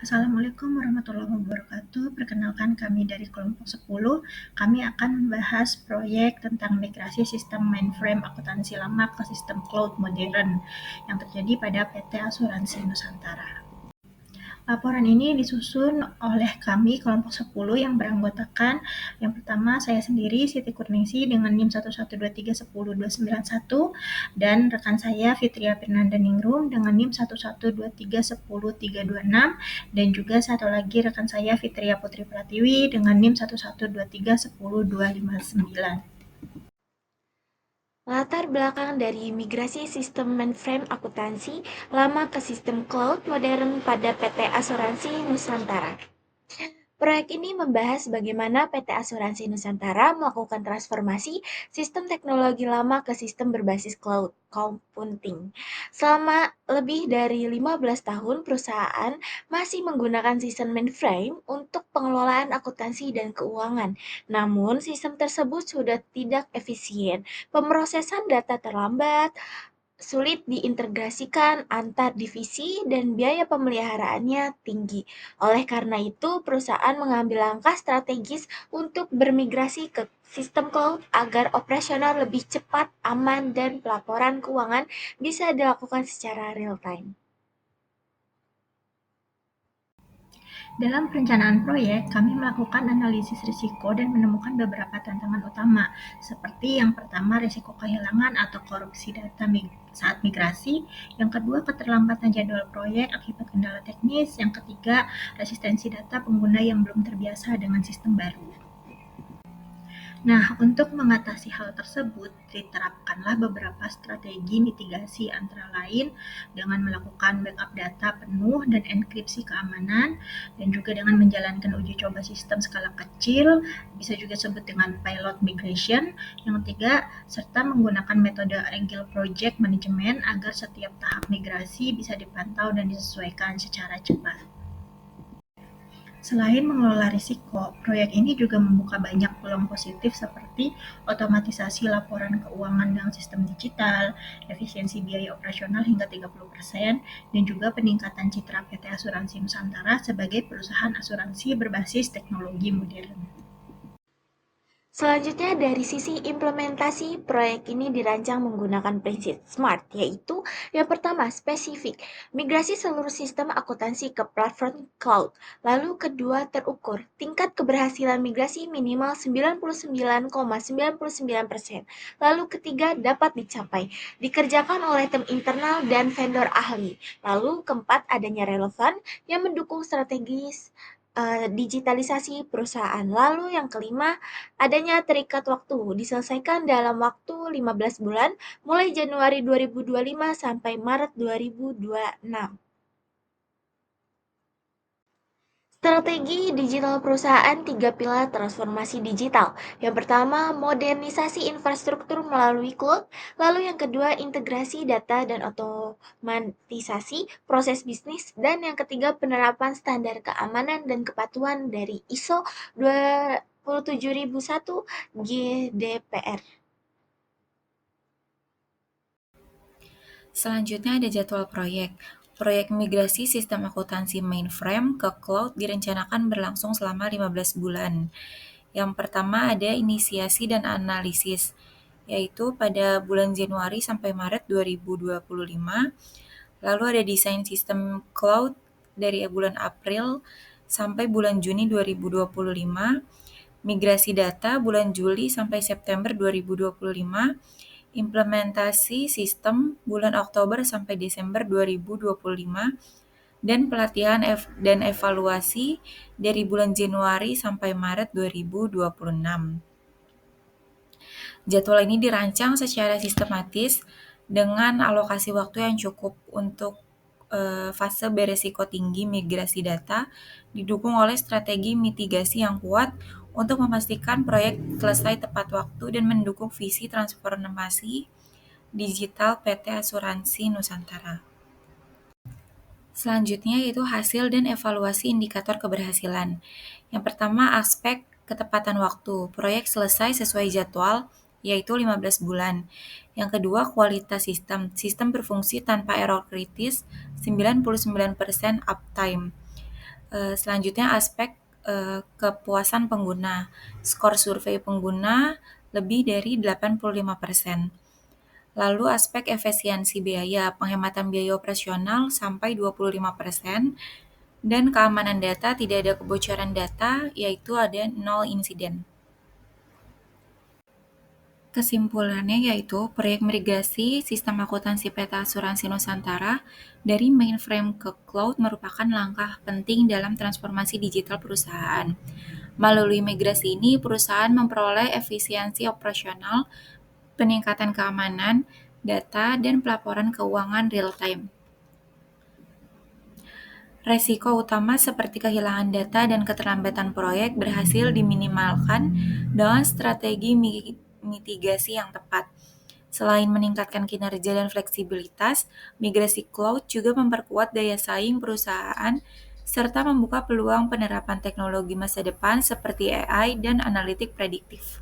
Assalamualaikum warahmatullahi wabarakatuh. Perkenalkan kami dari kelompok 10. Kami akan membahas proyek tentang migrasi sistem mainframe akuntansi lama ke sistem cloud modern yang terjadi pada PT Asuransi Nusantara. Laporan ini disusun oleh kami kelompok 10 yang beranggotakan yang pertama saya sendiri Siti Kurningsi dengan NIM 112310291 dan rekan saya Fitria Fernanda Ningrum dengan NIM 112310326 dan juga satu lagi rekan saya Fitria Putri Pratiwi dengan NIM 112310259. Latar belakang dari migrasi sistem mainframe akuntansi lama ke sistem cloud modern pada PT Asuransi Nusantara. Proyek ini membahas bagaimana PT Asuransi Nusantara melakukan transformasi sistem teknologi lama ke sistem berbasis cloud computing. Selama lebih dari 15 tahun, perusahaan masih menggunakan sistem mainframe untuk pengelolaan akuntansi dan keuangan. Namun, sistem tersebut sudah tidak efisien, pemrosesan data terlambat, sulit diintegrasikan antar divisi, dan biaya pemeliharaannya tinggi. Oleh karena itu, perusahaan mengambil langkah strategis untuk bermigrasi ke sistem cloud agar operasional lebih cepat, aman, dan pelaporan keuangan bisa dilakukan secara real time. Dalam perencanaan proyek, kami melakukan analisis risiko dan menemukan beberapa tantangan utama, seperti yang pertama risiko kehilangan atau korupsi data saat migrasi, yang kedua keterlambatan jadwal proyek akibat kendala teknis, yang ketiga resistensi data pengguna yang belum terbiasa dengan sistem baru. Nah, untuk mengatasi hal tersebut, diterapkanlah beberapa strategi mitigasi antara lain dengan melakukan backup data penuh dan enkripsi keamanan, dan juga dengan menjalankan uji coba sistem skala kecil, bisa juga disebut dengan pilot migration. Yang ketiga, serta menggunakan metode Agile Project Management agar setiap tahap migrasi bisa dipantau dan disesuaikan secara cepat. Selain mengelola risiko, proyek ini juga membuka banyak peluang positif seperti otomatisasi laporan keuangan dengan sistem digital, efisiensi biaya operasional hingga 30%, dan juga peningkatan citra PT Asuransi Nusantara sebagai perusahaan asuransi berbasis teknologi modern. Selanjutnya, dari sisi implementasi, proyek ini dirancang menggunakan prinsip SMART, yaitu yang pertama, spesifik, migrasi seluruh sistem akuntansi ke platform cloud. Lalu kedua, terukur, tingkat keberhasilan migrasi minimal 99,99%. Lalu ketiga, dapat dicapai, dikerjakan oleh tim internal dan vendor ahli. Lalu keempat, adanya relevan yang mendukung strategis digitalisasi perusahaan. Lalu yang kelima, adanya terikat waktu, diselesaikan dalam waktu 15 bulan, mulai Januari 2025 sampai Maret 2026. Strategi digital perusahaan 3 pilar transformasi digital. Yang pertama, modernisasi infrastruktur melalui cloud. Lalu yang kedua, integrasi data dan otomatisasi proses bisnis. Dan yang ketiga, penerapan standar keamanan dan kepatuhan dari ISO 27001 GDPR. Selanjutnya ada jadwal proyek. Proyek migrasi sistem akuntansi mainframe ke cloud direncanakan berlangsung selama 15 bulan. Yang pertama ada inisiasi dan analisis, yaitu pada bulan Januari sampai Maret 2025. Lalu ada desain sistem cloud dari bulan April sampai bulan Juni 2025. Migrasi data bulan Juli sampai September 2025. Implementasi sistem bulan Oktober sampai Desember 2025 dan pelatihan dan evaluasi dari bulan Januari sampai Maret 2026. Jadwal ini dirancang secara sistematis dengan alokasi waktu yang cukup untuk fase beresiko tinggi migrasi data, didukung oleh strategi mitigasi yang kuat untuk memastikan proyek selesai tepat waktu dan mendukung visi transformasi digital PT Asuransi Nusantara. Selanjutnya yaitu hasil dan evaluasi indikator keberhasilan. Yang pertama, aspek ketepatan waktu. Proyek selesai sesuai jadwal, yaitu 15 bulan. Yang kedua, kualitas sistem. Sistem berfungsi tanpa error kritis, 99% uptime. Selanjutnya aspek kepuasan pengguna. Skor survei pengguna lebih dari 85%. Lalu aspek efisiensi biaya, penghematan biaya operasional sampai 25%, dan keamanan data, tidak ada kebocoran data, yaitu ada 0 insiden. Kesimpulannya yaitu proyek migrasi sistem akuntansi peta asuransi Nusantara dari mainframe ke cloud merupakan langkah penting dalam transformasi digital perusahaan. Melalui migrasi ini, perusahaan memperoleh efisiensi operasional, peningkatan keamanan, data, dan pelaporan keuangan real-time. Resiko utama seperti kehilangan data dan keterlambatan proyek berhasil diminimalkan dengan strategi mitigasi yang tepat. Selain meningkatkan kinerja dan fleksibilitas, migrasi cloud juga memperkuat daya saing perusahaan serta membuka peluang penerapan teknologi masa depan seperti AI dan analitik prediktif.